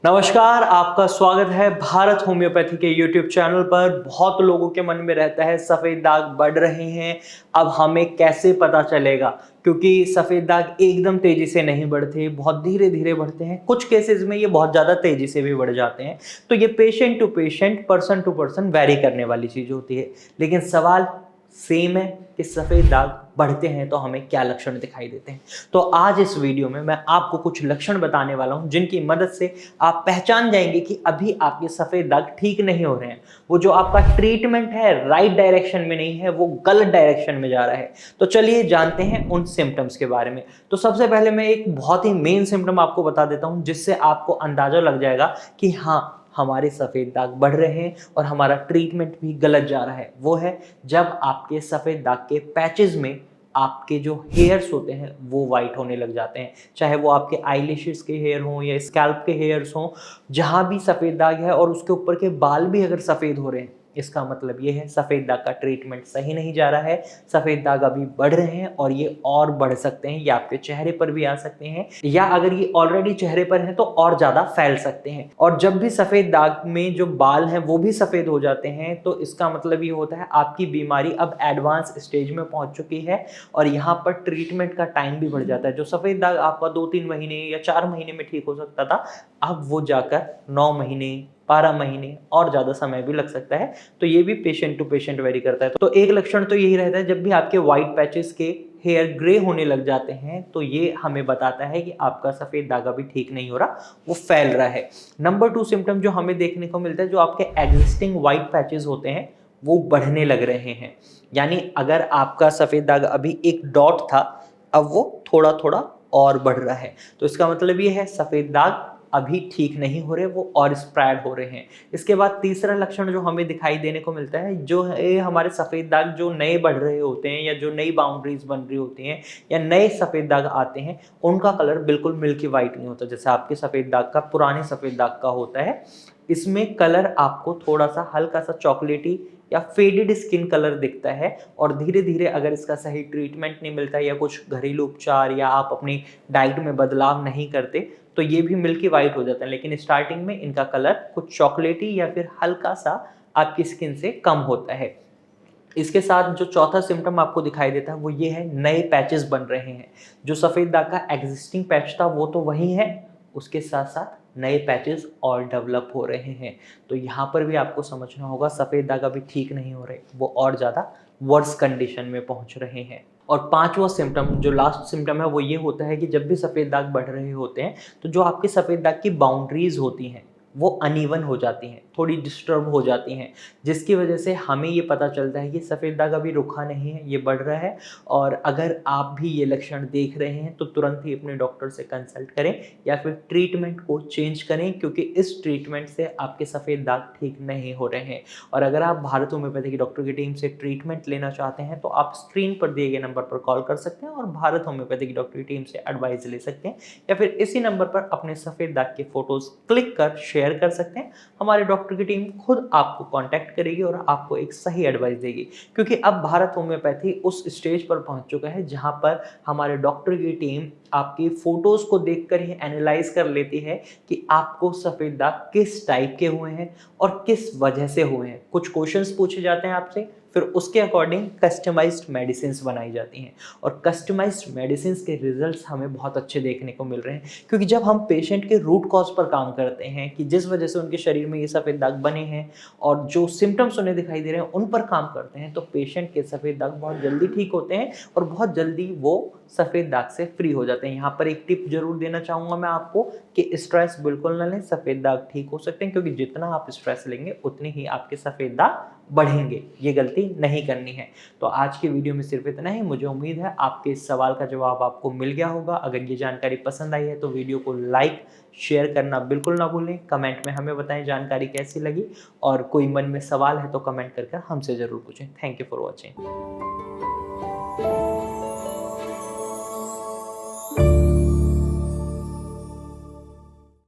नमस्कार, आपका स्वागत है भारत होम्योपैथी के यूट्यूब चैनल पर। बहुत लोगों के मन में रहता है सफ़ेद दाग बढ़ रहे हैं, अब हमें कैसे पता चलेगा? क्योंकि सफ़ेद दाग एकदम तेज़ी से नहीं बढ़ते, बहुत धीरे-धीरे बढ़ते हैं। कुछ केसेज़ में ये बहुत ज़्यादा तेज़ी से भी बढ़ जाते हैं। तो ये patient to patient, person to person vary करने वाली चीज़ होती है। लेकिन सवाल सेम है कि सफ़ेद दाग बढ़ते हैं तो हमें क्या लक्षण दिखाई देते हैं। तो आज इस वीडियो में मैं आपको कुछ लक्षण बताने वाला हूं जिनकी मदद से आप पहचान जाएंगे कि अभी आपके सफ़ेद दाग ठीक नहीं हो रहे हैं। वो जो आपका ट्रीटमेंट है राइट डायरेक्शन में नहीं है, वो गलत डायरेक्शन में जा रहा है। तो चलिए जानते हैं उन सिम्टम्स के बारे में। तो सबसे पहले मैं एक बहुत ही मेन सिम्टम आपको बता देता हूं जिससे आपको अंदाजा लग जाएगा कि हाँ, हमारे सफ़ेद दाग बढ़ रहे हैं और हमारा ट्रीटमेंट भी गलत जा रहा है। वो है जब आपके सफ़ेद दाग के पैचेस में आपके जो हेयर्स होते हैं वो वाइट होने लग जाते हैं। चाहे वो आपके आईलैशेस के हेयर हों या स्कैल्प के हेयर्स हों, जहाँ भी सफ़ेद दाग है और उसके ऊपर के बाल भी अगर सफ़ेद हो रहे हैं, इसका मतलब ये है सफ़ेद दाग का ट्रीटमेंट सही नहीं जा रहा है। सफ़ेद दाग अभी बढ़ रहे हैं और ये और बढ़ सकते हैं, ये आपके चेहरे पर भी आ सकते हैं, या अगर ये ऑलरेडी चेहरे पर है तो और ज़्यादा फैल सकते हैं। और जब भी सफ़ेद दाग में जो बाल हैं वो भी सफ़ेद हो जाते हैं तो इसका मतलब ये होता है आपकी बीमारी अब एडवांस स्टेज में पहुंच चुकी है और यहाँ पर ट्रीटमेंट का टाइम भी बढ़ जाता है। जो सफ़ेद दाग आपका 2-3 महीने या 4 महीने में ठीक हो सकता था, अब वो जाकर 9 महीने, 12 महीने और ज़्यादा समय भी लग सकता है। तो ये भी पेशेंट टू पेशेंट वेरी करता है। तो एक लक्षण तो यही रहता है, जब भी आपके वाइट पैचेस के हेयर ग्रे होने लग जाते हैं तो ये हमें बताता है कि आपका सफ़ेद दाग अभी ठीक नहीं हो रहा, वो फैल रहा है। नंबर 2 सिम्टम जो हमें देखने को मिलता है, जो आपके एग्जिस्टिंग वाइट पैचेस होते हैं वो बढ़ने लग रहे हैं। यानी अगर आपका सफ़ेद दाग अभी एक डॉट था, अब वो थोड़ा थोड़ा और बढ़ रहा है। तो इसका मतलब ये है सफ़ेद दाग अभी ठीक नहीं हो रहे, वो और स्प्रेड हो रहे हैं। इसके बाद तीसरा लक्षण जो हमें दिखाई देने को मिलता है, जो है हमारे सफ़ेद दाग जो नए बढ़ रहे होते हैं या जो नई बाउंड्रीज बन रही होती हैं या नए सफ़ेद दाग आते हैं, उनका कलर बिल्कुल मिल्की वाइट नहीं होता जैसे आपके सफ़ेद दाग का, पुराने सफ़ेद दाग का होता है। इसमें कलर आपको थोड़ा सा हल्का सा चॉकलेटी या फेडेड स्किन कलर दिखता है। और धीरे धीरे अगर इसका सही ट्रीटमेंट नहीं मिलता या कुछ घरेलू उपचार या आप अपनी डाइट में बदलाव नहीं करते तो ये भी मिल्की वाइट हो जाता है। लेकिन स्टार्टिंग में इनका कलर कुछ चॉकलेटी या फिर हल्का सा आपकी स्किन से कम होता है। इसके साथ जो चौथा सिम्टम आपको दिखाई देता है वो ये है नए पैचेस बन रहे हैं। जो सफ़ेद दाग का एग्जिस्टिंग पैच था वो तो वही है, उसके साथ साथ नए पैचेस और डेवलप हो रहे हैं। तो यहाँ पर भी आपको समझना होगा सफ़ेद दाग अभी ठीक नहीं हो रहे, वो और ज़्यादा वर्स कंडीशन में पहुँच रहे हैं। और पांचवा सिम्टम, जो लास्ट सिम्टम है, वो ये होता है कि जब भी सफ़ेद दाग बढ़ रहे होते हैं तो जो आपके सफ़ेद दाग की बाउंड्रीज होती हैं वो अनइवन हो जाती हैं, थोड़ी डिस्टर्ब हो जाती हैं, जिसकी वजह से हमें ये पता चलता है कि सफ़ेद दाग अभी रुका नहीं है, ये बढ़ रहा है। और अगर आप भी ये लक्षण देख रहे हैं तो तुरंत ही अपने डॉक्टर से कंसल्ट करें या फिर ट्रीटमेंट को चेंज करें, क्योंकि इस ट्रीटमेंट से आपके सफ़ेद दाग ठीक नहीं हो रहे हैं। और अगर आप भारत होम्योपैथी की डॉक्टर की टीम से ट्रीटमेंट लेना चाहते हैं तो आप स्क्रीन पर दिए गए नंबर पर कॉल कर सकते हैं और भारत होम्योपैथी की डॉक्टर की टीम से एडवाइस ले सकते हैं, या फिर इसी नंबर पर अपने सफ़ेद दाग के फोटोज़ क्लिक कर शेयर कर सकते हैं। हमारे डॉक्टर की टीम खुद आपको कांटेक्ट करेगी और आपको एक सही एडवाइस देगी, क्योंकि अब भारत होम्योपैथी उस स्टेज पर पहुंच चुका है जहां पर हमारे डॉक्टर की टीम आपकी फोटोज़ को देखकर ही एनालाइज कर लेती है कि आपको सफ़ेद दाग किस टाइप के हुए हैं और किस वजह से हुए हैं। कुछ क्वेश्चंस पूछे जाते हैं आपसे, फिर उसके अकॉर्डिंग कस्टमाइज्ड मेडिसिन्स बनाई जाती हैं। और कस्टमाइज्ड मेडिसिन्स के रिजल्ट्स हमें बहुत अच्छे देखने को मिल रहे हैं, क्योंकि जब हम पेशेंट के रूट कॉज पर काम करते हैं कि जिस वजह से उनके शरीर में ये सफ़ेद दाग बने हैं और जो सिम्टम्स उन्हें दिखाई दे रहे हैं उन पर काम करते हैं, तो पेशेंट के सफ़ेद दाग बहुत जल्दी ठीक होते हैं और बहुत जल्दी वो सफ़ेद दाग से फ्री हो जाते हैं। यहाँ पर एक टिप जरूर देना चाहूँगा मैं आपको कि स्ट्रेस बिल्कुल ना लें, सफ़ेद दाग ठीक हो सकते हैं, क्योंकि जितना आप स्ट्रेस लेंगे उतनी ही आपके सफ़ेद दाग बढ़ेंगे। ये गलती नहीं करनी है। तो आज की वीडियो में सिर्फ इतना ही। मुझे उम्मीद है आपके इस सवाल का जवाब आपको मिल गया होगा। अगर ये जानकारी पसंद आई है तो वीडियो को लाइक शेयर करना बिल्कुल ना भूलें। कमेंट में हमें बताएं जानकारी कैसी लगी, और कोई मन में सवाल है तो कमेंट करके हमसे ज़रूर पूछें। Thank you for watching.